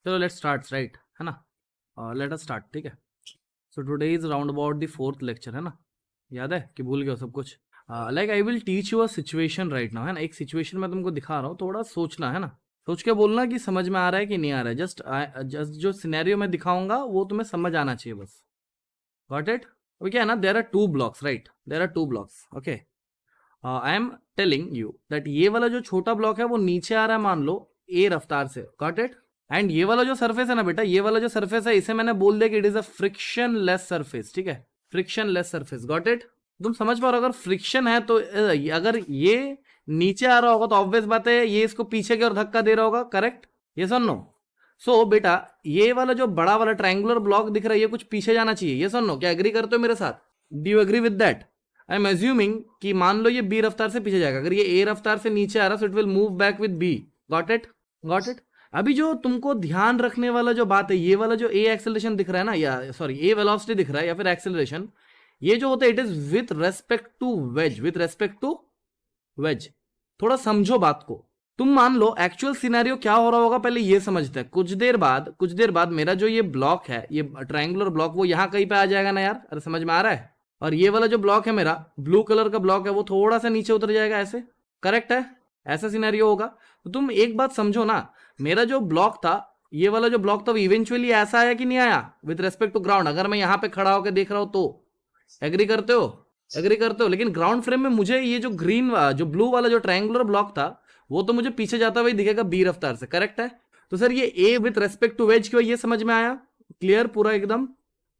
चलो let's start right, है ना। लेट अस स्टार्ट, ठीक है। So today is round about the fourth lecture, है ना। याद है कि भूल गए हो सब कुछ। Like I will teach you a situation right now, है ना। एक सिचुएशन मैं तुमको दिखा रहा हूँ, थोड़ा सोचना, है ना। सोच के बोलना कि समझ में आ रहा है कि नहीं आ रहा है। जस्ट जो सिनेरियो मैं दिखाऊंगा वो तुम्हें समझ आना चाहिए बस। Got it. अभी क्या है ना, there are two blocks right, there are two blocks, okay. I am telling you that ये वाला जो छोटा ब्लॉक है वो नीचे आ रहा है, मान लो ए रफ्तार से। Got it. एंड ये वाला जो सरफेस है ना बेटा, ये वाला जो सरफेस है, इसे मैंने बोल दिया कि it is a friction less surface, ठीक है। Friction less surface, got it. तुम समझ पा रहे हो, अगर फ्रिक्शन है तो अगर ये नीचे आ रहा होगा तो ऑब्वियस बात है ये इसको पीछे की ओर धक्का दे रहा होगा, करेक्ट। ये सुन नो। सो बेटा ये वाला जो बड़ा वाला ट्रायंगुलर ब्लॉक दिख रहा है ये कुछ पीछे जाना चाहिए, ये सुन नो। क्या एग्री करते हो मेरे साथ? Do you agree with that? I am assuming कि मान लो ये बी रफ्तार से पीछे जाएगा, अगर ये ए रफ्तार से नीचे आ रहा so it will move back with B. Got it, got it. अभी जो तुमको ध्यान रखने वाला जो बात है, ये वाला जो ए एक्सेलरेशन दिख रहा है ना, या सॉरी ए वेलोसिटी दिख रहा है या फिर एक्सेलरेशन, ये जो होता है it is with respect to wedge, with respect to wedge. थोड़ा समझो बात को। तुम मान लो एक्चुअल सिनेरियो क्या हो रहा होगा पहले ये समझते हैं। कुछ देर बाद मेरा जो ये ब्लॉक है, ये ट्रायंगुलर ब्लॉक, वो यहां कहीं पे आ जाएगा ना यार, अरे समझ में आ रहा है। और ये वाला जो ब्लॉक है मेरा ब्लू कलर का ब्लॉक है, वो थोड़ा सा नीचे उतर जाएगा ऐसे, करेक्ट है। ऐसा सिनेरियो होगा। तो तुम एक बात समझो ना, मेरा जो ब्लॉक था, ये वाला जो ब्लॉक था, वो इवेंचुअली ऐसा आया कि नहीं आया विद रेस्पेक्ट टू ग्राउंड। अगर मैं यहां पे खड़ा होकर देख रहा हूं तो एग्री करते हो? एग्री करते हो। लेकिन ग्राउंड फ्रेम में मुझे ये जो ग्रीन जो ब्लू वाला जो ट्रायंगुलर ब्लॉक था वो तो मुझे पीछे जाता हुआ दिखेगा बी रफ्तार से, करेक्ट है। तो सर ये A with respect to wedge क्यों, ये समझ में आया क्लियर पूरा एकदम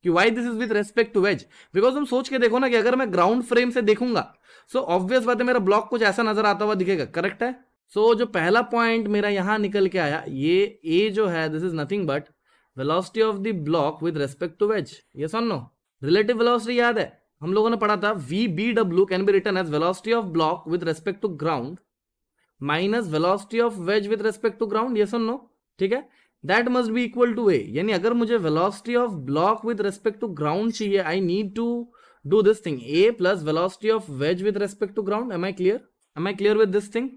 कि why this is with respect to wedge. Because तुम सोच के देखो ना कि अगर मैं ग्राउंड फ्रेम से देखूंगा सो ऑब्वियस बात है मेरा ब्लॉक कुछ ऐसा नजर आता हुआ दिखेगा, करेक्ट है। सो जो पहला पॉइंट मेरा यहां निकल के आया, ये ए जो है this is nothing but velocity of the block with respect to wedge. ये सुन लो, रिलेटिव वेलोसिटी याद है हम लोगों ने पढ़ा था, V B W can be written as velocity of block with respect to ground minus velocity of wedge with respect to ground. ये सुन लो, ठीक है। That must be equal to A, यानी अगर मुझे velocity of block with respect to ground चाहिए, I need to do this thing, A plus velocity of wedge with respect to ground. Am I clear? Am I clear with this thing?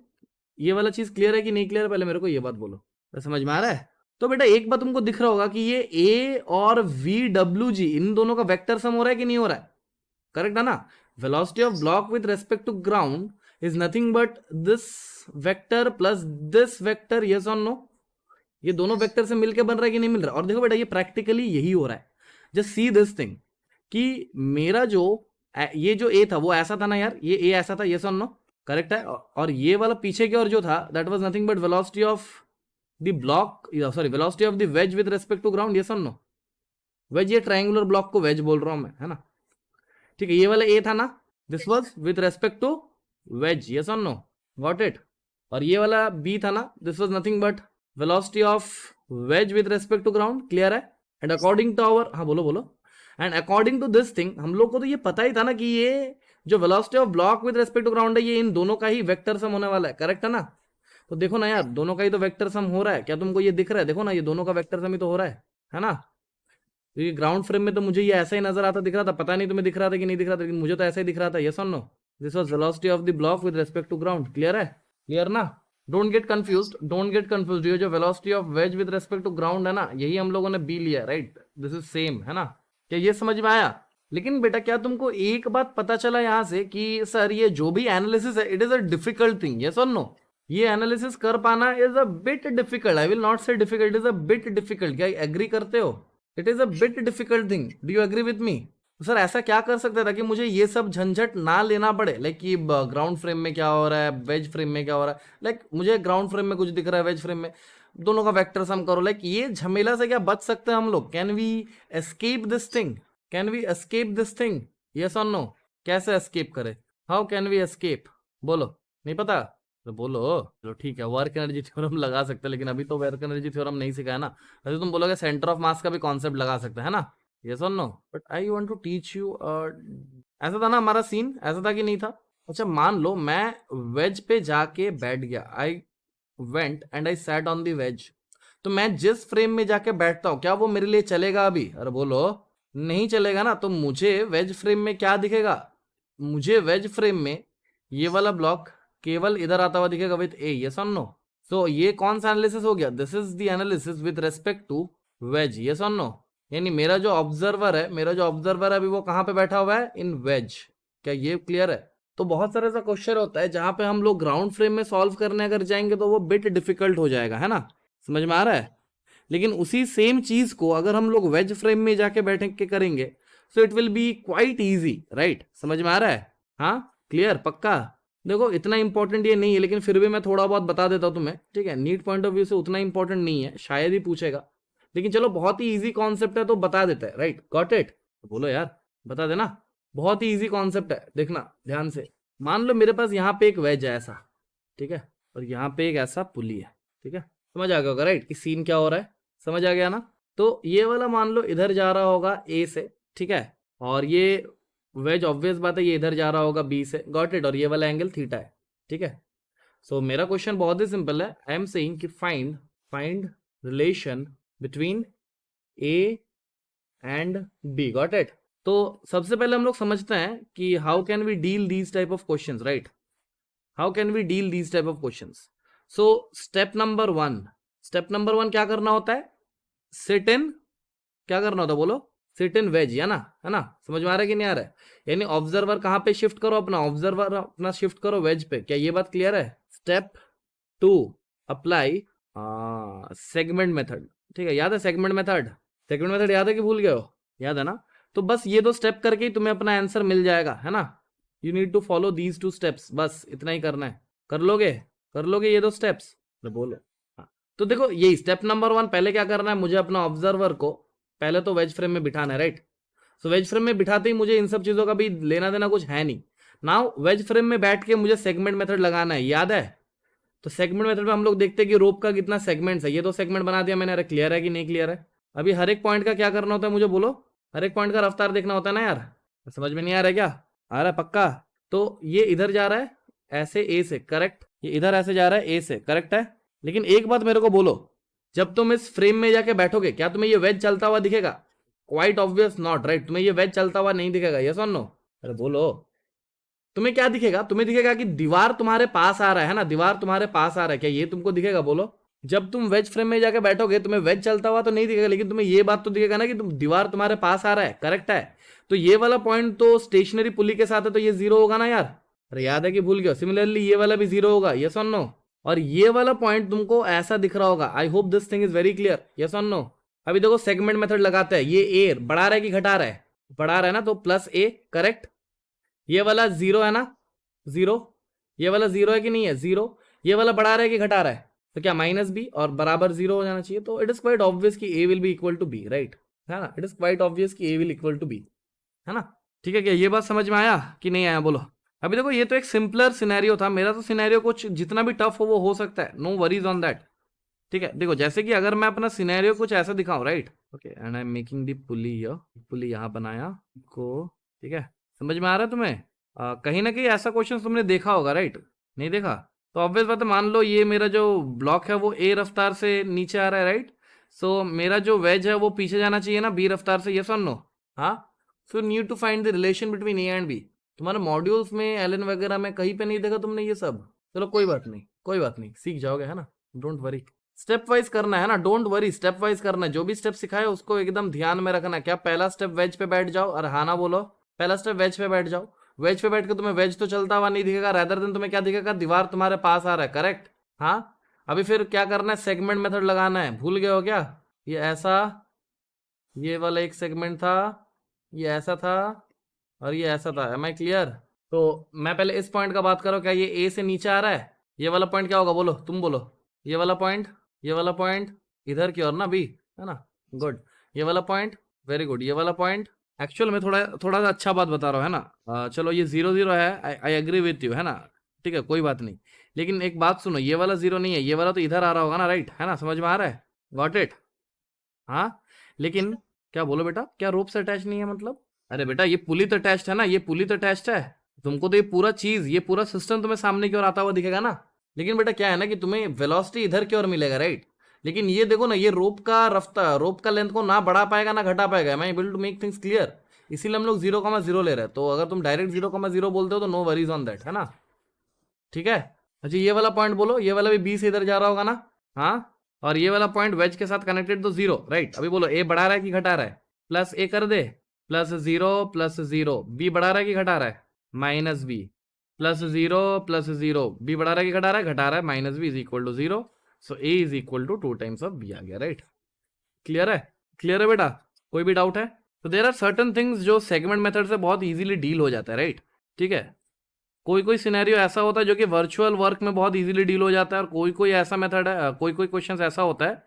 ये वाला चीज clear है कि नहीं clear, पहले मेरे को ये बात बोलो, तो समझ में आ रहा है। तो बेटा एक बात तुमको दिख रहा होगा कि ये ए और वी डब्ल्यू जी इन दोनों का वेक्टर सम हो रहा है कि नहीं हो रहा है, करेक्ट है ना। Velocity of block with respect to ground is nothing but this vector plus this vector, yes और नो। ये दोनों वेक्टर से मिलके बन रहा है कि नहीं मिल रहा। और देखो बेटा ये प्रैक्टिकली यही हो रहा है। जस्ट सी दिस थिंग कि मेरा जो ये जो ए था वो ऐसा था ना यार, ये ए ऐसा था, यस और नो, करेक्ट है। और ये वाला पीछे की ओर जो था that was nothing but velocity of the block, sorry velocity of the wedge with respect to ground, yes और नो। वेज, ये ट्रायंगुलर ब्लॉक को वेज बोल रहा हूं मैं, है ना। ठीक है, ये वाला ए था ना, this was with respect to wedge, yes और नो, गॉट इट। और ये वाला बी था ना, this was nothing but velocity of wedge with respect to ground, clear है। एंड अकॉर्डिंग टू आवर, हाँ बोलो बोलो, and according to this thing हम लोग को तो ये पता ही था ना कि ये जो velocity of block with respect to ground है ये इन दोनों का ही वेक्टर सम होने वाला है, करेक्ट है ना। तो देखो ना यार, दोनों का ही तो वेक्टर सम हो रहा है, क्या तुमको ये दिख रहा है? देखो ना ये दोनों का वेक्टर सम ही तो हो रहा है ना। क्योंकि ग्राउंड फ्रेम में तो मुझे ये ऐसा ही नजर आता दिख रहा था, पता नहीं तुम्हें दिख रहा था कि नहीं दिख रहा था, लेकिन मुझे तो ऐसा ही दिख रहा था, यस और no. This was velocity of the block with respect to ground, clear है? क्लियर ना? Don't get confused, don't get confused. ये जो velocity of wedge with respect to ground है ना, यही हम लोगों ने बी लिया, राइट, दिस इज सेम, है ना। क्या ये समझ में आया? लेकिन बेटा क्या तुमको एक बात पता चला यहां से कि सर ये जो भी एनालिसिस है it is a difficult thing, yes और नो। ये एनालिसिस कर पाना is a bit difficult, I will not say difficult, is a bit difficult. क्या एग्री करते हो? It is a bit difficult thing, do you agree with me? Sir ऐसा क्या कर सकते था कि मुझे ये सब झंझट ना लेना पड़े, लाइक कि ग्राउंड फ्रेम में क्या हो रहा है, वेज फ्रेम में क्या हो रहा है, लाइक मुझे ग्राउंड फ्रेम में कुछ दिख रहा है, वेज फ्रेम में, दोनों का वेक्टर सम करो, लाइक ये झमेला से क्या बच सकते हैं हम लोग? Can we escape this thing? Can we escape this thing, yes और नो? कैसे एस्केप करे? How can we escape? बोलो, नहीं पता तो बोलो। चलो ठीक है, वर्क एनर्जी थ्योरम लगा सकते हैं, लेकिन अभी तो वर्क एनर्जी थ्योरम नहीं सिखाया ना। वैसे तुम बोलोगे सेंटर ऑफ मास का भी कॉन्सेप्ट लगा सकते हैं ना, यस और no. But I want to teach you, ऐसा था ना हमारा सीन, ऐसा था कि नहीं था? अच्छा मान लो मैं वेज पे जाके बैठ गया, I went and I sat on the ways. तो मैं जिस फ्रेम में जाके बैठता हूँ क्या वो मेरे लिए चलेगा अभी? अरे बोलो, नहीं चलेगा ना। तो मुझे वेज फ्रेम में क्या दिखेगा? मुझे वेज फ्रेम में ये वाला ब्लॉक केवल इधर आता हुआ दिखेगा विथ ए, यस और नो। सो ये कौन सा एनालिसिस हो गया? This is the analysis with respect to wedge, yes और नो? यानी मेरा जो ऑब्जर्वर है अभी वो कहाँ पे बैठा हुआ है? इन वेज। क्या ये क्लियर है? तो बहुत सारे ऐसा क्वेश्चन होता है जहां पे हम लोग ग्राउंड फ्रेम में सॉल्व करने अगर जाएंगे तो वो बिट डिफिकल्ट हो जाएगा, है ना? समझ में आ रहा है? लेकिन उसी सेम चीज को अगर हम लोग वेज फ्रेम में जाके बैठ के करेंगे सो it will be quite easy, right? समझ में आ रहा है? हाँ, क्लियर, पक्का? देखो इतना इंपॉर्टेंट ये नहीं है, लेकिन फिर भी मैं थोड़ा बहुत बता देता हूँ तुम्हें, ठीक है? नीट पॉइंट ऑफ व्यू से उतना इंपॉर्टेंट नहीं है, शायद ही पूछेगा, लेकिन चलो बहुत ही इजी कॉन्सेप्ट है तो बता देता है, राइट? Got it? बोलो यार, बता देना। बहुत ही इजी कॉन्सेप्ट है, देखना ध्यान से। मान लो मेरे पास यहाँ पे एक वेज है ऐसा, ठीक है, और यहाँ पे एक ऐसा पुली है, ठीक है? समझ आ गया होगा, राइट, कि सीन क्या हो रहा है? समझ आ गया ना? तो ये वाला मान लो इधर जा रहा होगा ए से, ठीक है, और ये वेज ऑब्वियस बात है ये इधर जा रहा होगा बी से, गॉट इट? और ये वाला एंगल थीटा है, ठीक है? सो मेरा क्वेश्चन बहुत ही सिंपल है, आई एम सेइंग कि find relation between A and B, got it? तो सबसे पहले हम लोग समझते हैं कि how can we deal these type of questions, right? How can we deal these type of questions? So step number one क्या करना होता है? सिट इन, क्या करना होता है बोलो? सिट इन वेज, है ना? समझ में आ रहा है कि नहीं आ रहा है? यानी ऑब्जर्वर कहाँ पे शिफ्ट करो? अपना शिफ्ट करो वेज पे। क्या ये बात क्लियर है? स्टेप 2 अप्लाई सेगमेंट मेथड, ठीक है? याद है सेगमेंट मेथड याद है कि भूल गए हो? याद है ना? तो बस ये 2 स्टेप करके ही तुम्हें अपना आंसर मिल जाएगा, है ना? You need to follow these 2 steps, बस इतना ही करना है। कर लोगे ये 2 स्टेप्स? तो बोलो। हाँ, तो देखो यही स्टेप नंबर 1, पहले क्या करना है? मुझे अपना ऑब्जर्वर को पहले तो वेज फ्रेम में बिठाना है, राइट? सो वेज फ्रेम में बिठाते ही मुझे इन सब चीजों का भी लेना देना कुछ है नहीं। नाउ वेज फ्रेम में बैठ के मुझे सेगमेंट मेथड लगाना है, याद है? तो सेगमेंट मेथड में हम लोग देखते हैं कि रोप का कितना सेगमेंट्स है। ये 2 सेगमेंट बना दिया मैंने, अरे क्लियर है कि नहीं क्लियर है? अभी हर एक पॉइंट का क्या करना होता है मुझे बोलो? हर एक पॉइंट का रफ्तार देखना होता है ना यार? समझ में नहीं आ रहा है क्या? आ रहा है पक्का? तो ये इधर जा रहा है ऐसे ए से, करेक्ट? ये इधर ऐसे जा रहा है ए से, करेक्ट है? लेकिन एक बात मेरे को बोलो, जब तुम इस फ्रेम में जाके बैठोगे क्या तुम्हें ये वेज चलता हुआ दिखेगा? Quite obvious not, right? तुम्हें ये वेज चलता हुआ नहीं दिखेगा, यस और नो? अरे बोलो, तुम्हें क्या दिखेगा? तुम्हें दिखेगा कि दीवार तुम्हारे पास आ रहा है ना? दीवार तुम्हारे पास आ रहा है, क्या ये तुमको दिखेगा? बोलो। जब तुम वेज फ्रेम में जाके बैठोगे तुम्हें वेज चलता हुआ तो नहीं दिखेगा, लेकिन तुम्हें ये बात तो दिखेगा ना कि दीवार तुम्हारे पास आ रहा है, करेक्ट है? तो ये वाला पॉइंट तो स्टेशनरी पुली के साथ है, तो ये 0 होगा ना यार? अरे याद है कि भूल गया? सिमिलरली ये वाला भी 0 होगा, यस और नो? और ये वाला पॉइंट तुमको ऐसा दिख रहा होगा। आई hope this thing is very clear, yes और नो? अभी देखो सेगमेंट मेथड लगाते हैं, ये ए बढ़ा रहा है कि घटा रहा है? बढ़ा रहा है ना, तो प्लस ए, करेक्ट? ये वाला 0 है ना? 0, ये वाला 0 है कि नहीं है? 0। ये वाला बढ़ा रहा है कि घटा रहा है? तो क्या माइनस बी और बराबर 0 हो जाना चाहिए? तो इट इज क्वाइट ऑब्वियस कि A will be equal to B, right? है ना? इट इज क्वाइट ऑब्वियस कि A will equal to B, है ना? ठीक है, क्या ये बात समझ में आया कि नहीं आया? बोलो। अभी देखो ये तो एक सिंपलर सिनेरियो था, मेरा तो सिनेरियो कुछ जितना भी टफ हो वो हो सकता है, नो वरीज ऑन दैट, ठीक है? देखो जैसे कि अगर मैं अपना सिनेरियो कुछ ऐसा दिखाऊं, right? Okay, and I am making the pulley here, pulley यहां बनाया को, ठीक है? समझ में आ रहा है तुम्हें? कहीं ना कहीं ऐसा क्वेश्चन तुमने देखा होगा, राइट? नहीं देखा तो ऑब्वियस बात है, मान लो ये मेरा जो ब्लॉक है वो ए रफ्तार से नीचे आ रहा है, राइट? सो मेरा जो वेज है वो पीछे जाना चाहिए ना बी रफ्तार से, यस और नो? हाँ, so need to find the relation between A and B. तुम्हारे मॉड्यूल्स में एलन वगैरह में कहीं पे नहीं देखा तुमने ये सब? चलो कोई बात नहीं, सीख जाओगे, है ना? डोंट वरी, स्टेप वाइज करना है ना, डोंट वरी, स्टेप वाइज करना है। जो भी स्टेप सिखाए उसको एकदम ध्यान में रखना है। क्या पहला स्टेप वेज पे बैठ जाओ? और हाँ ना बोलो, पहला स्टेप वेज पे बैठ जाओ। वेज पे बैठ के तुम्हें वेज तो चलता हुआ नहीं दिखेगा, रादर देन तुम्हें क्या दिखेगा? दीवार तुम्हारे पास आ रहा है, करेक्ट? हाँ, अभी फिर क्या करना है? सेगमेंट मेथड लगाना है, भूल गए हो क्या? ये ऐसा, ये वाला एक सेगमेंट था, ये ऐसा था और ये ऐसा था, एम आई क्लियर? तो मैं पहले इस पॉइंट का बात करो, क्या ये ए से नीचे आ रहा है? ये वाला पॉइंट क्या होगा बोलो, तुम बोलो? ये वाला पॉइंट इधर की ओर ना बी, है ना? गुड। ये वाला पॉइंट, वेरी गुड। ये वाला पॉइंट एक्चुअल में थोड़ा सा अच्छा बात बता रहा हूँ, है ना? चलो ये 0 0 है, आई एग्री विथ यू, है ना? ठीक है, कोई बात नहीं, लेकिन एक बात सुनो, ये वाला 0 नहीं है, ये वाला तो इधर आ रहा होगा ना, राइट? है ना? समझ में आ रहा है? Got it? हाँ, लेकिन क्या बोलो बेटा, क्या रोप से अटैच नहीं है मतलब? अरे बेटा ये पुली तो अटैच्ड है ना, ये पुली तो अटैच्ड है। तुमको तो ये पूरा चीज, ये पूरा सिस्टम तुम्हें सामने की ओर आता हुआ दिखेगा ना। लेकिन बेटा क्या है ना कि तुम्हें वेलोसिटी इधर की ओर मिलेगा, राइट? लेकिन ये देखो ना, ये रोप का रफ्तार, रोप का लेंथ को ना बढ़ा पाएगा ना घटा पाएगा। मैं able to make things clear, इसीलिए हम लोग 0,0 ले रहे हैं। तो अगर तुम डायरेक्ट 0,0 बोलते हो तो नो वरीज ऑन दैट, है ना? ठीक है, अच्छा ये वाला पॉइंट बोलो, ये वाला भी बी से इधर जा रहा होगा ना, हाँ, और ये वाला पॉइंट वेज के साथ कनेक्टेड तो जीरो, राइट। अभी बोलो ए बढ़ा रहा है कि घटा रहा है, प्लस ए कर दे, प्लस जीरो, बी बढ़ा रहा है कि घटा रहा है, minus B, plus zero, B बढ़ा रहा है कि घटा रहा है, घटा रहा है, minus B is equal to zero, so A is equal to 2 times of B आ गया, राइट। क्लियर है, क्लियर है बेटा, कोई भी डाउट है? तो देयर आर सर्टन थिंग्स जो सेगमेंट मेथड से बहुत इजीली डील हो जाता है, राइट, ठीक है। कोई कोई सिनेरियो ऐसा होता है जो कि वर्चुअल वर्क में बहुत इजीली डील हो जाता है, और कोई कोई ऐसा मेथड है, कोई कोई क्वेश्चन ऐसा होता है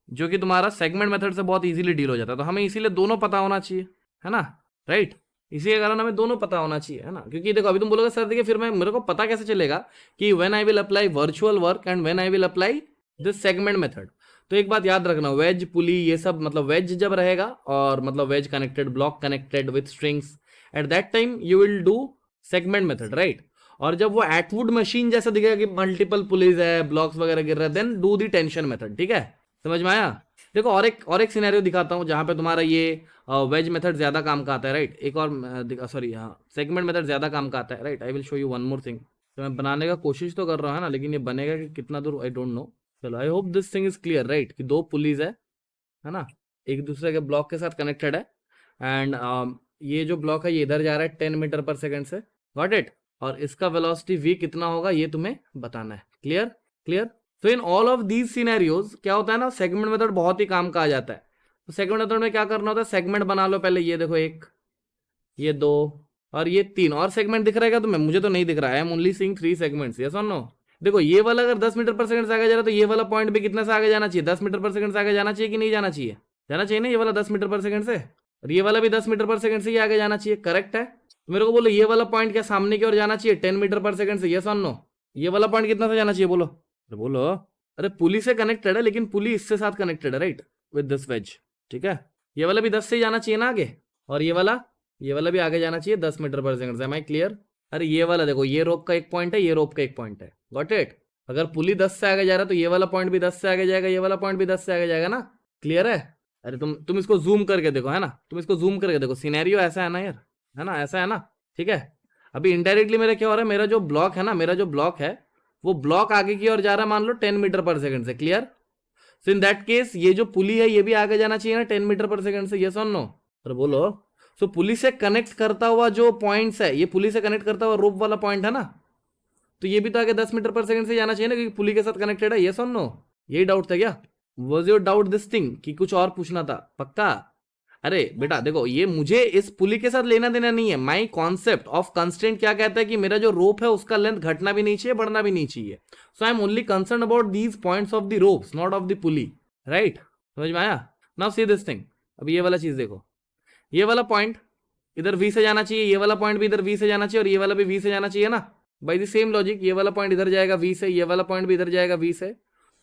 जो कि तुम्हारा सेगमेंट मेथड से बहुत इजीली डील हो जाता है। तो हमें इसीलिए दोनों पता होना चाहिए, है ना, राइट। इसी के कारण हमें दोनों पता होना चाहिए, है ना, क्योंकि देखो अभी तुम बोलोगे सर देखिए फिर मैं मेरे को पता कैसे चलेगा कि when I will apply virtual work and when I will apply this segment method. तो एक बात याद रखना, वेज पुली ये सब मतलब वेज जब रहेगा और मतलब wedge connected, block connected with strings, at that time you will do segment method, right. और जब वो एटवुड मशीन जैसा दिखेगा कि मल्टीपल पुलीज है, ब्लॉक्स वगैरह गिर रहे हैं, then do the tension method, ठीक है, समझ में आया। देखो और एक सिनेरियो दिखाता हूँ जहां पे तुम्हारा ये वेज मेथड ज्यादा काम का आता है, राइट। एक और सॉरी हाँ सेगमेंट मेथड ज्यादा काम का आता है, right. I will show you one more thing. तो मैं बनाने का कोशिश तो कर रहा हूँ ना, लेकिन ये बनेगा कि कितना दूर आई डोंट नो। चलो I hope this thing is clear, right, कि दो पुलीज है ना, एक दूसरे के ब्लॉक के साथ कनेक्टेड है, एंड ये जो ब्लॉक है ये इधर जा रहा है 10 मीटर पर सेकेंड से, गॉट इट, और इसका वेलोसिटी v कितना होगा ये तुम्हें बताना है, क्लियर क्लियर। तो in all of these scenarios क्या होता है ना, सेगमेंट मेथड बहुत ही काम का आ जाता है। तो सेगमेंट मेथड में क्या करना होता है, सेगमेंट बना लो पहले, ये देखो एक, ये दो, और ये तीन, और सेगमेंट दिख रहा है क्या तुम्हें? मुझे तो नहीं दिख रहा है, I am only seeing 3 segments, yes और नो। देखो ये वाला अगर 10 मीटर पर सेकंड से आगे जा रहा है तो ये वाला पॉइंट भी कितने से आगे जाना चाहिए, 10 मीटर पर सेकंड से आगे जाना चाहिए कि नहीं जाना चाहिए? जाना चाहिए ना, ये वाला 10 मीटर पर सेकंड से, और ये वाला भी 10 मीटर पर सेकंड से ही आगे जाना चाहिए, करेक्ट है। तो मेरे को बोलो ये वाला पॉइंट क्या सामने की ओर जाना चाहिए 10 मीटर पर सेकंड से, यस और नो। ये वाला पॉइंट कितना से जाना चाहिए बोलो, अरे बोलो। अरे पुली से कनेक्टेड है, लेकिन पुली इससे साथ कनेक्टेड है, राइट, विद दिस वेज, ठीक है। ये वाला भी 10 से ही जाना चाहिए ना आगे, और ये वाला भी आगे जाना चाहिए 10 मीटर पर सेकंड से, एम आई क्लियर। अरे ये वाला देखो, ये रोप का एक पॉइंट है, ये रोप का एक पॉइंट है, गॉट इट। अगर पुली 10 से आगे जा रहा है तो ये वाला पॉइंट भी 10 से आगे जाएगा, ये वाला पॉइंट भी 10 से आगे जाएगा ना, क्लियर है। अरे तुम इसको जूम करके देखो, है ना, तुम इसको जूम करके देखो, सिनेरियो ऐसा है ना यार, है ना, ऐसा है ना, ठीक है। अभी इनडायरेक्टली मेरा क्या हो रहा है, मेरा जो ब्लॉक है ना, मेरा जो ब्लॉक है वो ब्लॉक आगे की ओर जा रहा है, मान लो 10 मीटर पर सेकंड से, clear. So in that case ये जो पुली है ये भी आगे जाना चाहिए ना 10 मीटर पर सेकंड से, यस और नो। अरे बोलो। सो पुली से कनेक्ट करता हुआ जो पॉइंट्स है, ये पुली से कनेक्ट करता हुआ रोप वाला पॉइंट है ना, तो ये भी तो आगे 10 मीटर पर सेकंड से जाना चाहिए ना, क्योंकि पुली के साथ कनेक्टेड है, यस और नो। यही डाउट था क्या? Was your doubt this thing कि कुछ और पूछना था? पक्का? अरे बेटा देखो, ये मुझे इस पुली के साथ लेना देना नहीं है। माई कॉन्सेप्ट ऑफ कंस्ट्रेंट क्या कहता है कि मेरा जो रोप है उसका लेंथ घटना भी नहीं चाहिए, बढ़ना भी नहीं चाहिए। So I am only concern about these points of the ropes, not of the pulley, right. समझ में आया? Now see this thing. अब ये वाला चीज देखो, ये वाला पॉइंट इधर v से जाना चाहिए, ये वाला पॉइंट भी इधर v से जाना चाहिए, और ये वाला भी v से जाना चाहिए ना, बाय द सेम लॉजिक। ये वाला पॉइंट इधर जाएगा v से, ये वाला पॉइंट भी इधर जाएगा v से,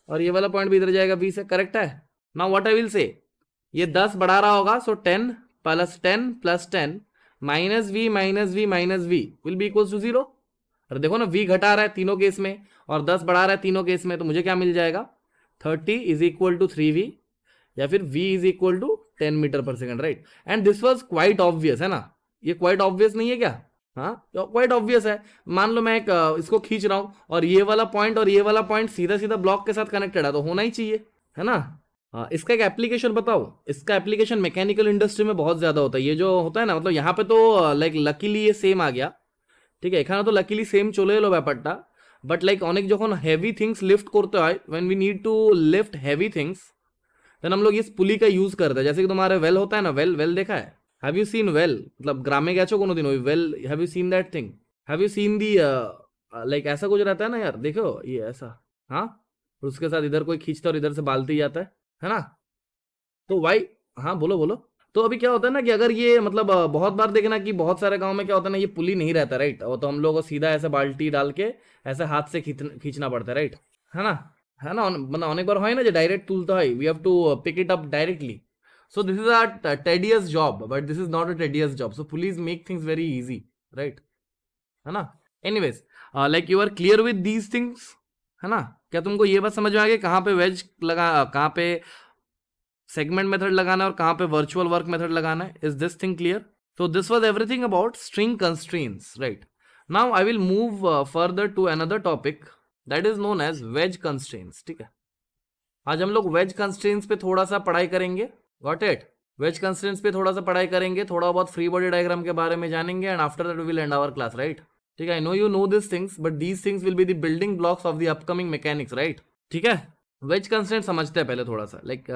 और ये वाला पॉइंट भी इधर जाएगा v से, करेक्ट है। Now what I will say, ये 10 बढ़ा रहा होगा, so 10 plus 10 plus 10 minus V minus V minus V will be equal to 0। अरे देखो ना, v घटा रहा है तीनों केस में और 10 बढ़ा रहा है तीनों केस में, तो मुझे क्या मिल जाएगा, 30 इज इक्वल टू 3v, या फिर v is equal to 10 metre पर second, right. And this was quite obvious, है ना, ये क्वाइट ऑब्वियस नहीं है क्या? हाँ क्वाइट ऑब्वियस है। मान लो मैं एक इसको खींच रहा हूं और ये वाला पॉइंट और ये वाला पॉइंट सीधा सीधा ब्लॉक के साथ कनेक्टेड है, तो होना ही चाहिए, है ना। इसका एक एप्लीकेशन बताओ, इसका एप्लीकेशन मैकेनिकल इंडस्ट्री में बहुत ज्यादा होता है। ये जो होता है ना, मतलब यहाँ पे तो लाइक लकीली ये सेम आ गया, ठीक है, এখানে तो लकीली सेम চলে এলো ব্যাপারটা, বাট লাইক অনেক যখন হেভি থিংস লিফট করতে হয়, when we need to lift heavy things, then हम लोग इस पुली का यूज करते हैं। जैसे कि तुम्हारे वेल होता है ना, वेल वेल देखा है, हैव यू सीन वेल, मतलब ग्रामे গেছো কোনোদিন ওই well, have you seen that thing, have you seen the like ऐसा कुछ रहता है ना यार, देखो ये ऐसा, हाँ, और उसके साथ इधर कोई खींचता है और इधर से बाल्टी जाता है ना। तो वाई, हाँ बोलो बोलो। तो अभी क्या होता है ना कि अगर ये मतलब बहुत बार देखना कि बहुत सारे गांव में क्या होता है ना, ये पुली नहीं रहता, राइट, और तो हम लोग को सीधा ऐसे बाल्टी डाल के ऐसे हाथ से खींचना पड़ता है, राइट, है ना, है ना। मतलब अनेक बार হয় না যে ডাইরেক্ট তুলতে হয়, we have to pick it up directly. So this is a tedious job, but this is not a tedious job, so pulleys make things very easy, right, है ना। Anyways like you are clear with these things, है ना। क्या तुमको ये बात समझ में आ गई कहाँ पे वेज लगा, कहाँ पे सेगमेंट मेथड लगाना है और कहाँ पे वर्चुअल वर्क मेथड लगाना है? Is this thing clear? So this was everything about string constraints, right? Now I will move further to another topic that is known as wedge constraints, ठीक है। आज हम लोग वेज कंस्ट्रेंट्स पे थोड़ा सा पढ़ाई करेंगे, गॉट इट। वेज कंस्ट्रेंट्स पे थोड़ा सा पढ़ाई करेंगे, थोड़ा बहुत फ्री बॉडी डायग्राम के बारे में जानेंगे, and after that we will end our class, right. ठीक है, I know you know this things, but these things will be the building blocks of the upcoming mechanics, right. ठीक है, veg constraint समझते हैं पहले थोड़ा सा, लाइक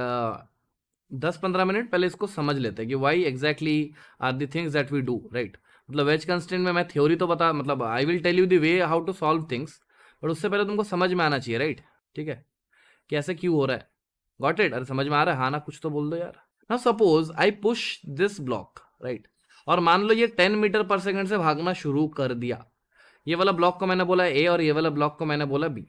10-15 मिनट पहले इसको समझ लेते हैं कि why exactly are the things that we do, right. मतलब वेज कंस्ट्रेंट में मैं थ्योरी तो बता, मतलब I will tell you the way how to solve things, but उससे पहले तुमको समझ में आना चाहिए, राइट। ठीक है, कि ऐसे क्यों हो रहा है, गॉट इट। अरे समझ में आ रहा है, हाँ ना, कुछ तो बोल दो यार। Now suppose I push this block, right, और मान लो ये 10 मीटर पर सेकंड से भागना शुरू कर दिया। ये वाला ब्लॉक को मैंने बोला ए और ये वाला ब्लॉक को मैंने बोला बी।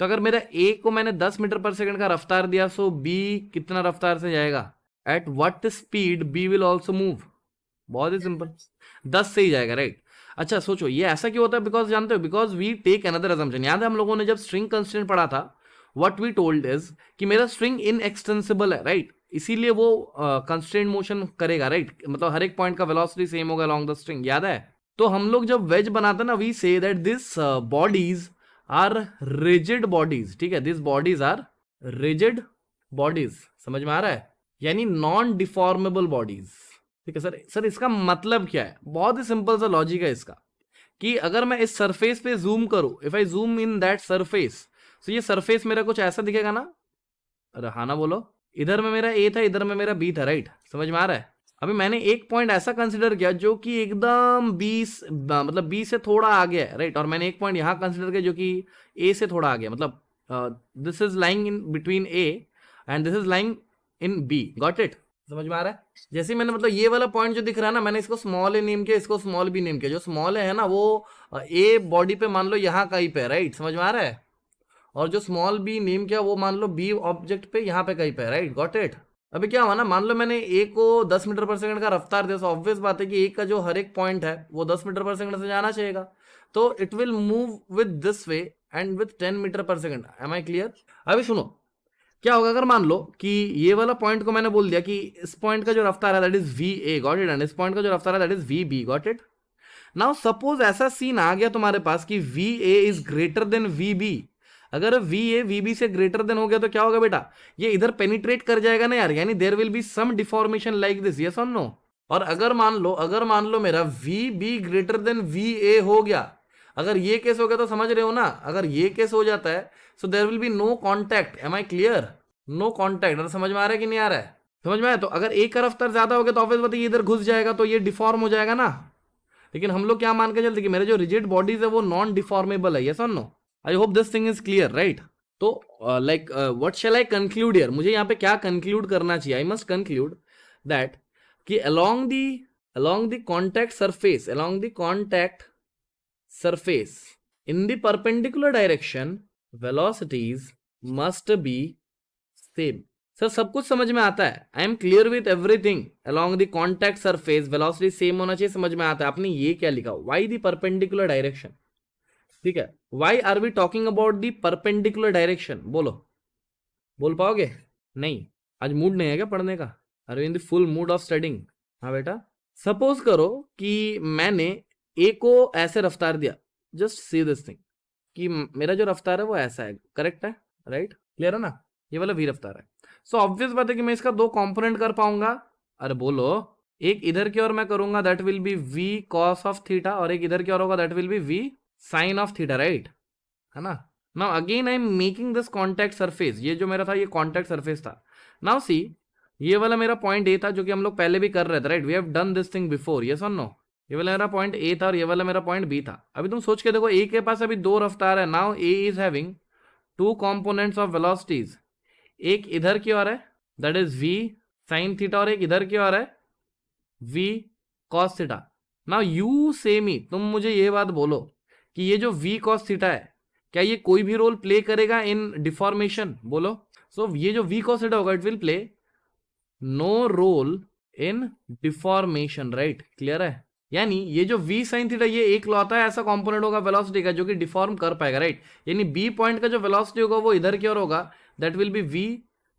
तो अगर मेरा ए को मैंने 10 मीटर पर सेकंड का रफ्तार दिया, सो बी कितना रफ्तार से जाएगा, at what speed B will also move. बहुत ही सिंपल, 10 से ही जाएगा, राइट। अच्छा सोचो ये ऐसा क्यों होता है, बिकॉज जानते हो, because we take another assumption. याद है हम लोगों ने जब स्ट्रिंग कंस्ट्रेंट पढ़ा था, व्हाट वी टोल्ड इज कि मेरा स्ट्रिंग इनएक्सटेंसिबल है, राइट, इसीलिए वो कंस्ट्रेंट मोशन करेगा, राइट। मतलब हर एक पॉइंट का वेलोसिटी सेम होगा अलोंग द स्ट्रिंग, याद है। तो हम लोग जब वेज बनाते ना, we say that this bodies are rigid bodies, ठीक है, this bodies are rigid bodies, समझ में आ रहा है, यानी नॉन डिफॉर्मेबल बॉडीज, ठीक है। सर इसका मतलब क्या है, बहुत ही सिंपल सा लॉजिक है इसका, कि अगर मैं इस सरफेस पे जूम करूं, if I zoom in that surface, तो ये सरफेस मेरा कुछ ऐसा दिखेगा ना, अरे हाँ ना बोलो, इधर में मेरा ए था, इधर में मेरा बी था, राइट, समझ में आ रहा है। अभी मैंने एक पॉइंट ऐसा कंसिडर किया जो कि एकदम मतलब बी से थोड़ा आगे है, राइट, और मैंने एक पॉइंट यहां कंसिडर किया जो कि ए से थोड़ा आगे, मतलब this is lying in between A and this is lying in B, got it, समझ में आ रहा है। जैसे मैंने मतलब ये वाला पॉइंट जो दिख रहा है ना, मैंने इसको स्मॉल ए नेम किया, इसको स्मॉल बी नेम किया। जो स्मॉल है ना वो ए बॉडी पे मान लो यहाँ कहीं पे, राइट, समझ में आ रहा है, और जो स्मॉल बी नेम किया वो मान लो बी ऑब्जेक्ट पे यहाँ पे कहीं पे, राइट, गॉट इट। अभी क्या हुआ ना, मान लो मैंने ए को 10 मीटर पर सेकंड का रफ्तार दिया, तो ऑब्वियस बात है कि ए का जो हर एक पॉइंट है वो 10 मीटर पर सेकंड से जाना चाहिएगा, तो it will move with this way and with 10 metre पर सेकंड। Am I clear. अभी सुनो क्या होगा, अगर मान लो कि ये वाला पॉइंट को मैंने बोल दिया कि इस पॉइंट का जो रफ्तार है that is V A, got it, and इस पॉइंट का जो रफ्तार है that is V B, got it. Now suppose ऐसा सीन आ गया तुम्हारे पास कि V A is greater than V B. अगर वी ए वी बी से ग्रेटर देन हो गया तो क्या होगा बेटा, ये इधर पेनिट्रेट कर जाएगा ना यार, यानी there will be some deformation like this, yes और नो। और अगर मान लो मेरा V B greater than V A हो गया, अगर ये केस हो गया तो समझ रहे हो ना, अगर ये केस हो जाता है so there will be no contact, am I clear, no contact. अगर समझ में आ रहा है कि नहीं आ रहा है, समझ में आया। तो अगर एक का रफ्तार ज्यादा हो गया तो ऑब्वियस बात है ये इधर घुस जाएगा, तो ये डिफॉर्म हो जाएगा ना। लेकिन हम लोग क्या मान के चलते कि मेरे जो रिजिड बॉडीज है वो नॉन डिफॉर्मेबल है, यस और no. I hope this thing is clear, right. तो like what shall I conclude here, मुझे यहाँ पे क्या कंक्लूड करना चाहिए, आई मस्ट कंक्लूड दैट कि along the contact surface in the perpendicular direction velocities must be same। Sir सब कुछ समझ में आता है, I M clear with everything, along the contact surface velocity same होना चाहिए, समझ में आता है। आपने ये क्या लिखा, why the perpendicular direction, ठीक है, why are we talking about the perpendicular direction, बोल पाओगे? नहीं, आज मूड नहीं है क्या पढ़ने का, are you in the full mood of studying? हाँ बेटा, सपोज करो कि मैंने ए को ऐसे रफ्तार दिया, जस्ट सी दिस थिंग कि मेरा जो रफ्तार है वो ऐसा है, करेक्ट है, राइट, क्लियर है ना, ये वाला वी रफ्तार है। सो ऑब्वियस बात है कि मैं इसका दो कंपोनेंट कर पाऊंगा, अरे बोलो, एक इधर की ओर मैं करूंगा that will be V cos of theta, और एक इधर की ओर होगा that will be V sine of theta, right, है ना। Now again I am making this contact surface, ये जो मेरा था ये कॉन्टैक्ट सरफेस था। नाउ सी ये वाला मेरा पॉइंट ए था जो कि हम लोग पहले भी कर रहे थे, right, we have done this thing before, yes और नो। ये वाला मेरा पॉइंट ए था और ये वाला मेरा पॉइंट बी था। अभी तुम सोच के देखो, ए के पास अभी दो रफ्तार है, now A is having two components of velocities, एक इधर की ओर है that is V sine theta, और एक इधर की ओर है V cos theta. Now you say me, तुम मुझे ये बात बोलो कि ये जो वी कॉस थीटा है क्या ये कोई भी रोल प्ले करेगा इन डिफॉर्मेशन, बोलो। सो ये जो वी कॉस थीटा होगा it will play no role in deformation, right, clear है। यानी ये जो v साइन थीटा ये एक लौता है ऐसा कंपोनेंट होगा वेलोसिटी का जो कि डिफॉर्म कर पाएगा, राइट। यानी b पॉइंट का जो वेलोसिटी होगा वो इधर की ओर होगा, that will B v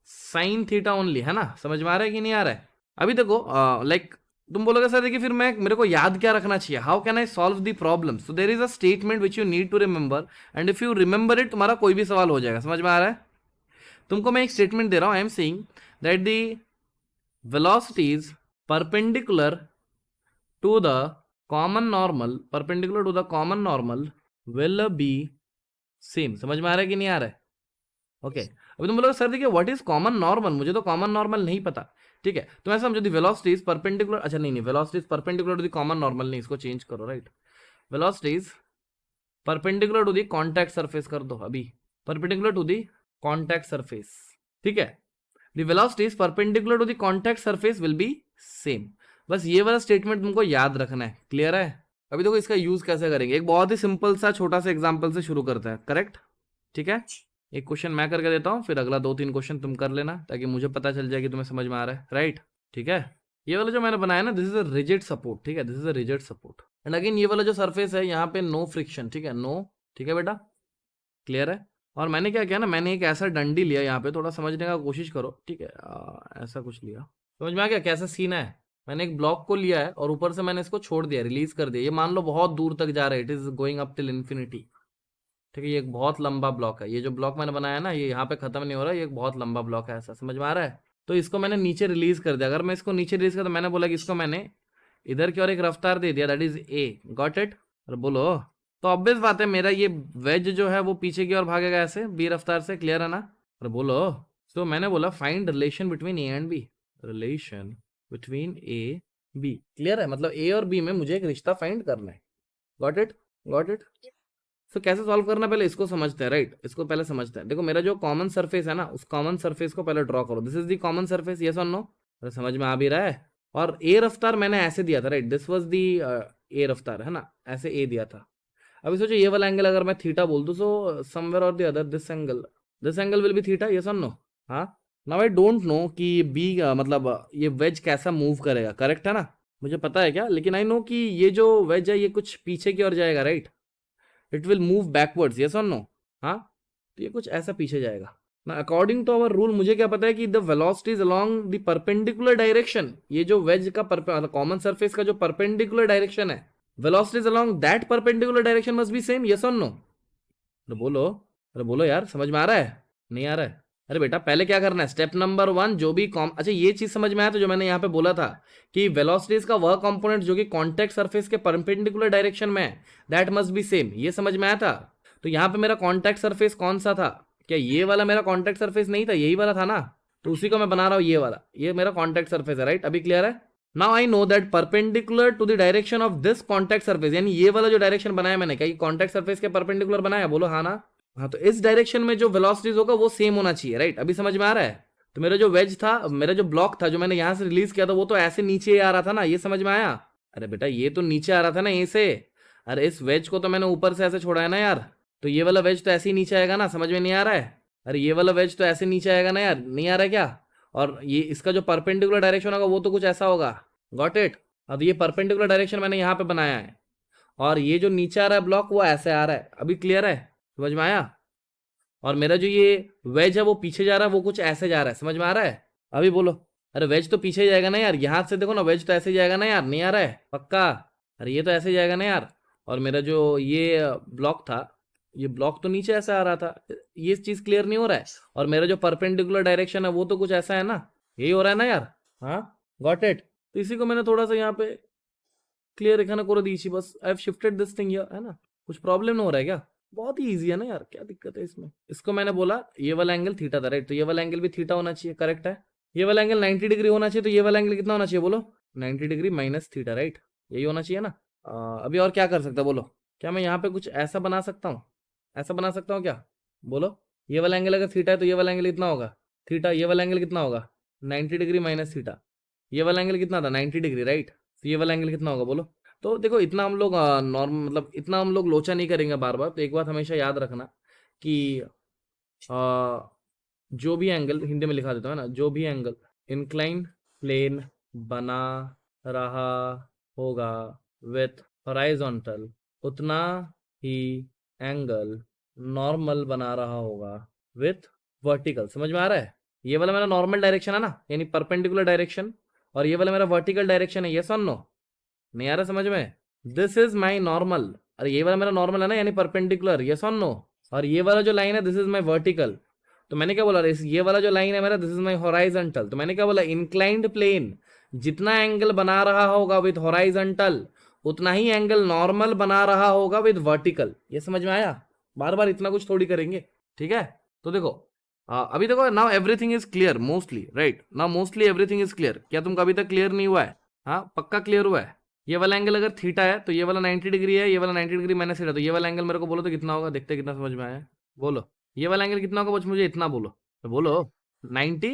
sine theta only, है ना, समझ में आ रहा है कि नहीं आ रहा है। अभी देखो लाइक तुम बोलोगे सर देखिए फिर मैं मेरे को याद क्या रखना चाहिए, how can I solve the problem? So there is a statement which you need to remember, and if you remember it तुम्हारा कोई भी सवाल हो जाएगा। समझ में आ रहा है? तुमको मैं एक स्टेटमेंट दे रहा हूं, I am saying that the velocities perpendicular to the common normal, perpendicular to the common normal will be same. समझ में आ रहा है कि नहीं आ रहा है? ओके अभी तुम बोलोगे सर देखिए व्हाट इज कॉमन नॉर्मल, मुझे तो कॉमन नॉर्मल नहीं पता। ठीक है तो ऐसा समझो दी वेलोसिटीज परपेंडिकुलर, अच्छा नहीं velocities perpendicular to the common normal नहीं, इसको चेंज करो, right? Velocities perpendicular to the contact surface कर दो अभी, perpendicular to the contact surface. ठीक है, the velocities perpendicular to the contact surface will be same. बस ये वाला स्टेटमेंट तुमको याद रखना है। क्लियर है? अभी देखो इसका यूज कैसे करेंगे, एक बहुत ही सिंपल सा छोटा सा एग्जांपल से शुरू करते हैं। करेक्ट? ठीक है, एक क्वेश्चन मैं करके देता हूँ, फिर अगला 2-3 क्वेश्चन तुम कर लेना, ताकि मुझे पता चल जाए कि तुम्हें समझ में आ रहा है। राइट? ठीक है, ये वाला जो मैंने बनाया ना, this is a rigid support. ठीक है, this is a rigid support, and again ये वाला जो सरफेस है यहाँ पे नो फ्रिक्शन। ठीक है, नो। ठीक है बेटा, क्लियर है? और मैंने क्या किया ना, मैंने एक ऐसा डंडी लिया यहाँ पे, थोड़ा समझने का कोशिश करो। ठीक है, ऐसा कुछ लिया, समझ में आ गया कैसा सीन है? मैंने एक ब्लॉक को लिया है और ऊपर से मैंने इसको छोड़ दिया, रिलीज कर दिया। ये मान लो बहुत दूर तक जा रहा है, it is going up till infinity. ठीक है, ये एक बहुत लंबा ब्लॉक है। ये जो ब्लॉक मैंने बनाया ना, ये यहाँ पे खत्म नहीं हो रहा, ये एक बहुत लंबा ब्लॉक है। ऐसा समझ में आ रहा है? तो इसको मैंने नीचे रिलीज कर दिया। अगर मैं इसको नीचे रिलीज कर, तो मैंने बोला कि इसको मैंने इधर की ओर एक रफ्तार दे दिया, that is a. Got it? अरे बोलो। तो ऑब्वियस बात है मेरा ये वेज जो है वो पीछे की ओर भागेगा ऐसे बी रफ्तार से। क्लियर है ना? अरे बोलो। तो मैंने बोला find relation between A and B, relation between A B. Clear है? मतलब ए और बी में मुझे एक रिश्ता फाइंड करना है। Got it? Got it? तो कैसे सॉल्व करना, पहले इसको समझते हैं। राइट, इसको पहले समझते हैं। देखो मेरा जो कॉमन सरफेस है ना, उस कॉमन सरफेस को पहले ड्रॉ करो। This is the common surface, yes और नो? अरे समझ में आ भी रहा है? और ए रफ्तार मैंने ऐसे दिया था, राइट? दिस वाज दी ए रफ्तार, है ना? ऐसे ए दिया था। अभी सोचो ये वाला एंगल अगर मैं थीटा बोल दूं, सो समवेयर और the other this angle will be theta, yes और नो? हाँ। नाउ आई डोंट नो कि बी मतलब ये वेज कैसा मूव करेगा। करेक्ट है ना? मुझे पता है क्या, लेकिन आई नो कि ये जो वेज है ये कुछ पीछे की ओर जाएगा, right? It will move backwards, yes और नो? हाँ, तो ये कुछ ऐसा पीछे जाएगा ना। अकॉर्डिंग टू अवर रूल मुझे क्या पता है कि the velocities along the perpendicular direction, ये जो वेज का कॉमन सरफेस का जो परपेंडिकुलर डायरेक्शन है, velocities along that perpendicular direction must be same, yes और नो? अरे बोलो, अरे बोलो यार, समझ में आ रहा है? नहीं आ रहा है? अरे बेटा पहले क्या करना है, स्टेप नंबर 1 जो भी अच्छा ये चीज समझ में आया, तो जो मैंने यहाँ पे बोला था कि वेलोसिटीज का वह कंपोनेंट जो कि कॉन्टैक्ट सरफेस के परपेंडिकुलर डायरेक्शन में है, दैट मस्ट बी सेम, ये समझ में आया था? तो यहाँ पे मेरा कॉन्टैक्ट सरफेस कौन सा था? क्या ये वाला मेरा कॉन्टैक्ट सरफेस नहीं था? यही वाला था ना? तो उसी को मैं बना रहा हूँ, ये वाला, ये मेरा कॉन्टैक्ट सरफेस है। राइट? अभी क्लियर है? Now I know that perpendicular to the direction of this contact surface, यानी ये वाला जो डायरेक्शन बनाया मैंने, क्या कॉन्टैक्ट सरफेस के परपेंडिकुलर बनाया? बोलो हाँ ना? हाँ, तो इस डायरेक्शन में जो वेलोसिटीज होगा वो सेम होना चाहिए। राइट? अभी समझ में आ रहा है? तो मेरा जो वेज था, मेरा जो ब्लॉक था जो मैंने यहां से रिलीज किया था, वो तो ऐसे नीचे आ रहा था ना, ये समझ में आया? अरे बेटा ये तो नीचे आ रहा था ना ए से, अरे इस वेज को तो मैंने ऊपर से ऐसे छोड़ा है ना यार, तो ये वाला वेज तो ऐसे ही नीचे आएगा ना। समझ में नहीं आ रहा है? अरे ये वाला वेज तो ऐसे नीचे आएगा ना यार, नहीं आ रहा है क्या? और ये इसका जो परपेंडिकुलर डायरेक्शन होगा वो तो कुछ ऐसा होगा। Got it? अब ये परपेंडिकुलर डायरेक्शन मैंने यहाँ पे बनाया है, और ये जो नीचे आ रहा है ब्लॉक वो ऐसे आ रहा है। अभी क्लियर है? समझ में आया? और मेरा जो ये वेज है वो पीछे जा रहा है, वो कुछ ऐसे जा रहा है। समझ में आ रहा है? अभी बोलो। अरे वेज तो पीछे जाएगा ना यार, यहाँ से देखो ना, वेज तो ऐसे जाएगा ना यार, नहीं आ रहा है? पक्का? अरे ये तो ऐसे जाएगा ना यार। और मेरा जो ये ब्लॉक था, ये ब्लॉक तो नीचे ऐसा आ रहा था, ये चीज क्लियर नहीं हो रहा है? और मेरा जो परपेंडिकुलर डायरेक्शन है वो तो कुछ ऐसा है ना, यही हो रहा है ना यार? हाँ, गॉट इट? तो इसी को मैंने थोड़ा सा यहाँ पे क्लियर एखाना कर दी, बस I have shifted this thing here, है ना? कुछ प्रॉब्लम ना हो रहा है क्या? बहुत ही इजी है ना यार, क्या दिक्कत है इसमें? इसको मैंने बोला ये वाला एंगल थीटा था, राइट? तो ये वाला एंगल भी थीटा होना चाहिए। करेक्ट है? ये वाला एंगल 90 डिग्री होना चाहिए, तो ये वाला एंगल कितना होना चाहिए बोलो? 90 डिग्री माइनस थीटा, राइट? यही होना चाहिए ना? अभी और क्या कर सकता बोलो? क्या मैं यहाँ पे कुछ ऐसा बना सकता हूँ? ऐसा बना सकता हूँ क्या? बोलो। ये वाला एंगल अगर थीटा है तो ये वाला एंगल कितना होगा? थीटा। ये वाला एंगल कितना होगा? 90 डिग्री माइनस थीटा। ये वाला एंगल कितना था? 90 डिग्री, राइट? तो ये वाला एंगल कितना होगा बोलो? तो देखो इतना हम लोग नॉर्मल, मतलब इतना हम लोग लोचा नहीं करेंगे बार बार। तो एक बात हमेशा याद रखना कि जो भी एंगल, हिंदी में लिखा देता है ना, जो भी एंगल इंक्लाइन प्लेन बना रहा होगा विथ हॉरिजॉन्टल, उतना ही एंगल नॉर्मल बना रहा होगा विथ वर्टिकल। समझ में आ रहा है? ये वाला मेरा नॉर्मल डायरेक्शन है ना, यानी परपेंडिकुलर डायरेक्शन, और ये वाला मेरा वर्टिकल डायरेक्शन है, यस और नो? नहीं आ रहा समझ में? दिस इज माई नॉर्मल, अरे ये वाला मेरा नॉर्मल है ना, यानी परपेंडिकुलर, यस और नो? और ये वाला जो लाइन है दिस इज माई वर्टिकल, तो मैंने क्या बोला, ये वाला जो लाइन है मेरा दिस इज माई हॉराइजॉन्टल, तो मैंने क्या बोला, इंक्लाइंड प्लेन जितना एंगल बना रहा होगा विद हॉराइजॉन्टल उतना ही एंगल नॉर्मल बना रहा होगा विद वर्टिकल। ये समझ में आया? बार बार इतना कुछ थोड़ी करेंगे, ठीक है? तो देखो अभी देखो, now everything is clear mostly, right? Now mostly everything is clear. क्या तुमको अभी तक क्लियर नहीं हुआ है? हाँ पक्का क्लियर हुआ है? ये वाला एंगल अगर थीटा है तो ये वाला 90 डिग्री है, ये वाला 90 डिग्री माइनस थीटा, तो ये वाला एंगल मेरे को बोलो तो कितना होगा, देखते कितना समझ में आया, बोलो। ये वाला एंगल कितना होगा, बस मुझे इतना बोलो, तो बोलो 90।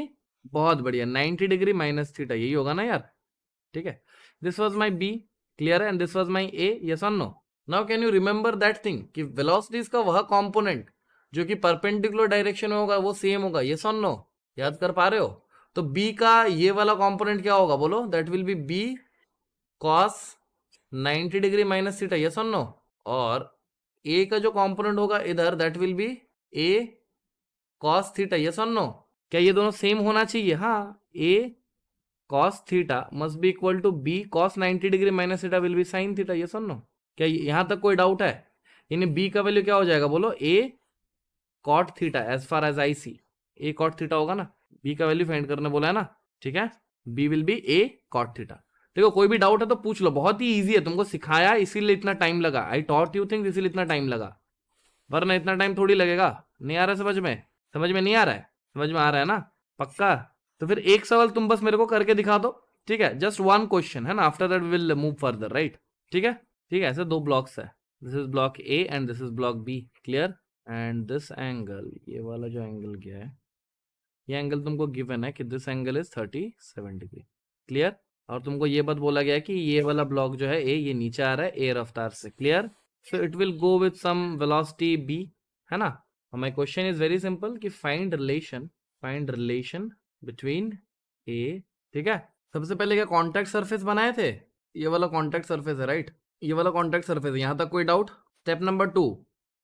बहुत बढ़िया, 90 डिग्री माइनस थीटा, यही होगा ना यार, ठीक है? This was my B, clear है? And this was my A, yes और no? Now can you remember that thing कि वेलोसिटीज का वह कंपोनेंट जो कि परपेंडिकुलर डायरेक्शन में होगा वो सेम होगा, यस और नो? याद कर पा रहे हो? तो बी का ये वाला कंपोनेंट क्या होगा, बोलो? That will be B cos 90 degree minus theta, yes और नो? और ए का जो कंपोनेंट होगा इधर that will be A cos theta, yes और नो? क्या ये दोनों सेम होना चाहिए? हाँ, A cos theta must be equal to B cos 90 degree minus theta will be sine theta, yes और नो? क्या यहां तक कोई डाउट है? यानी बी का वैल्यू क्या हो जाएगा, बोलो? A cot theta, as far as I see A cot theta होगा ना, बी का वैल्यू फाइंड करने बोला है ना, ठीक है? B will be A cot theta. देखो कोई भी डाउट है तो पूछ लो, बहुत ही ईजी है, तुमको सिखाया इसीलिए इतना टाइम लगा, आई टॉट यू थिंग्स इसीलिए इतना टाइम लगा, वरना इतना टाइम थोड़ी लगेगा। नहीं आ रहा समझ में? समझ में नहीं आ रहा है? समझ में आ रहा है ना पक्का? तो फिर एक सवाल तुम बस मेरे को करके दिखा दो, ठीक है? जस्ट वन क्वेश्चन है ना, after that will move further, right? ठीक है, ठीक है। ऐसे दो ब्लॉक्स है, this is block A and this is block B, clear? And this angle, ये वाला जो एंगल गया है, ये एंगल तुमको गिवन है कि this angle is 37 degree, clear? और तुमको ये बात बोला गया है कि ये वाला ब्लॉक जो है ए, ये नीचे आ रहा है ए रफ्तार से, clear? So it will go with some velocity B, है ना? My question is very simple कि फाइंड रिलेशन बिटवीन ए, ठीक है? सबसे पहले क्या कॉन्टैक्ट सरफेस बनाए थे? ये वाला कॉन्टैक्ट सरफेस है, राइट? ये वाला कॉन्टैक्ट सरफेस है, यहां तक कोई doubt? Step number 2,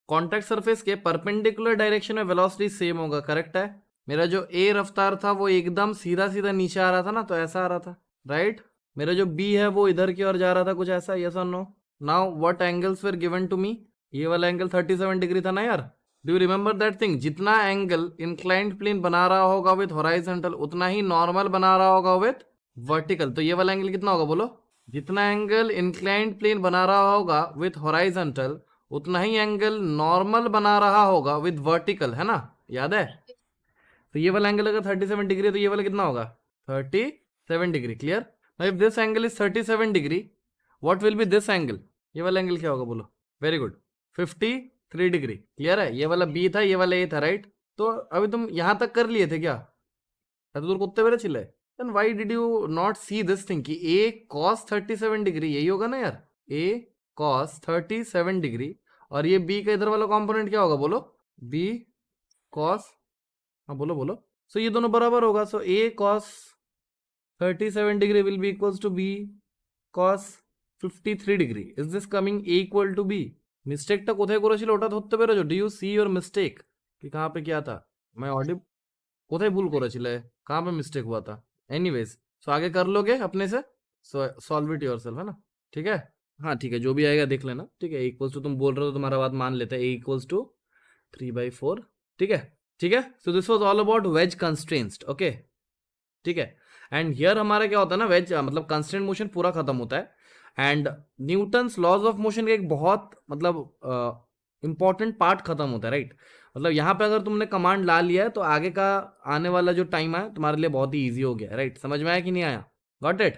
contact surface के परपेंडिकुलर डायरेक्शन में वेलोसिटी सेम होगा, करेक्ट है? मेरा जो ए रफ्तार था वो एकदम सीधा सीधा नीचे आ रहा था ना, तो ऐसा आ रहा था, राइट? मेरा जो बी है वो इधर की ओर जा रहा था, कुछ ऐसा, यस और no? Now what angles were given to me? ये वाला एंगल 37 डिग्री था ना यार, do you remember that thing? जितना एंगल इंक्लाइंड प्लेन बना रहा होगा विथ हॉराइजॉन्टल उतना ही नॉर्मल बना रहा होगा विथ वर्टिकल, तो ये वाला एंगल कितना होगा, बोलो? जितना एंगल इंक्लाइंड प्लेन बना रहा होगा विथ हॉराइजॉन्टल उतना ही एंगल नॉर्मल बना रहा होगा विथ वर्टिकल, है ना? याद है? तो ये वाला एंगल अगर 37 डिग्री है तो ये वाला कितना होगा, 37 degree, clear? Now if this angle is 37 degree, what will be this angle? ये वाला एंगल क्या होगा, बोलो? वेरी गुड, 53 डिग्री, क्लियर है? ये वाला बी था, ये वाला ए था, राइट? तो अभी तुम यहां तक कर लिए थे क्या? तो कुत्ते मेरे चिल्ले, then why did you not see this thing कि ए cos 37 डिग्री यही होगा ना यार, ए cos 37 डिग्री, और ये बी का इधर वाला कंपोनेंट क्या होगा, बोलो? बी cos, हाँ बोलो बोलो। सो ये दोनों बराबर होगा, so A cos 37 degree will be equals to B cos 53 degree. Is this coming A equal to B? মিস্টেকটা কোথায় করেছিল ওটা ধরতে পেরেছো? Do you see your mistake कि कहाँ पे क्या था? मैं ऑडिब কোথায় ভুল করেছিলে, कहाँ पे मिस्टेक हुआ था? एनीवेज, सो आगे कर लोगे अपने से, सो सॉल्व इट योरसेल्फ, है ना? ठीक है, हाँ ठीक है, जो भी आएगा देख लेना, ठीक है? इक्वल्स टू तुम बोल रहे हो तो तुम्हारा बात मान लेते हैं, ए इक्वल्स टू 3/4, ठीक है? ठीक है, so this was all about wedge constraints, okay? ठीक है, एंड हियर हमारा क्या होता है ना, वेज मतलब कंस्टेंट मोशन पूरा खत्म होता है, and Newton's laws of motion का एक बहुत मतलब इंपॉर्टेंट पार्ट खत्म होता है, राइट? मतलब यहाँ पे अगर तुमने कमांड ला लिया है तो आगे का आने वाला जो टाइम है तुम्हारे लिए बहुत ही ईजी हो गया, राइट? समझ में आया कि नहीं आया? Got it?